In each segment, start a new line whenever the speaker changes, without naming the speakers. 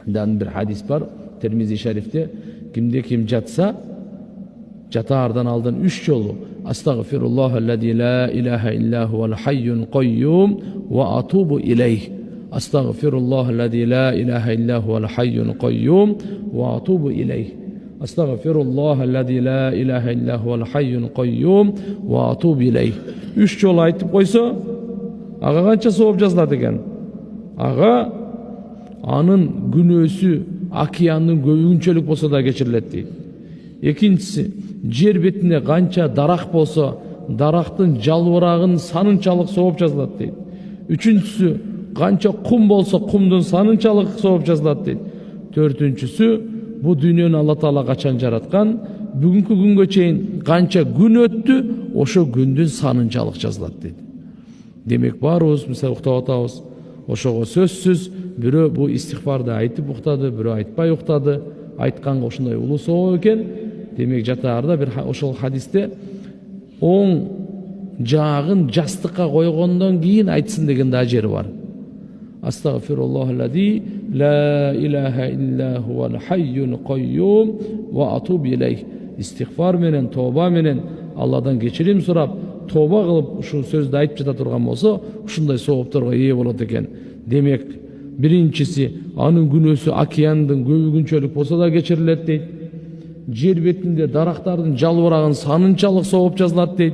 bir hadis var Tirmizi şerifte, kimde kim jatsa jatаарdan aldın 3 yolu: Estağfirullahellezî la ilahe illa huvel hayyul kayyum ve atubu ileyh. Estağfirullahellezî la ilahe illa huvel hayyul kayyum ve atubu ileyh. Estağfirullahellezî la ilahe illa huvel hayyul kayyum ve atubu ileyh. 3 yol aytıp koysa, ağa kança sowap жазылат экен? Ağa anın günөөsü океандын көбүнчөлүк болсо да кечирилет дейт. Экинчиси, жер бетинде канча дарак болсо, дарактын жалбырагынын санынчалык сowap жазылат дейт. Үчүнчүсү, канча кум болсо, кумдун санынчалык сowap жазылат дейт. Төртүнчүсү, bu дүйнөнү Алла Таала качан жараткан, бүгүнкү күнгө чейин канча күн өттү, ошо күндүн санынчалык жазылат дейт. Демек баарыбыз мисалы уктап атабыз. Ошого сөзсүз бирөө бу истигфарды айтып уктады, бирөө айтпай уктады. Айтканга ушундай улуу сowap экен. Демек жатаарда бир ошол хадисте оң жаагын жастыкка койгондон кийин айтсын деген да жери бар. Estağfirullahellezî la ilahe illa huvel hayyul kayyum ve atubu ileyh. İstiğfar menen, tövbe menen Allah'dan geçirim sorap, tövbe kılıp şu sözde ayıp jata turgan bolsa, ушундай сowaptarga ээ болот экен. Демек, биринчиси, анын күнөөсү океандын көбүгүнчөлүк болсо да кечирилет дейт. Жер бетинде дарактардын жалбырагынын санынчалык сowap жазылат дейт.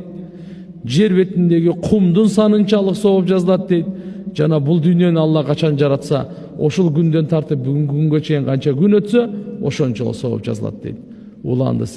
Жер бетиндеги кумдун санынчалык sowap жазылат дейт. Жана бул дүйнөнү Алла качан жаратса, ошол күндөн тартып бүгүнкү күнгө чейин канча күн өтсө, ошончолук sowap жазылат дейт. Уланды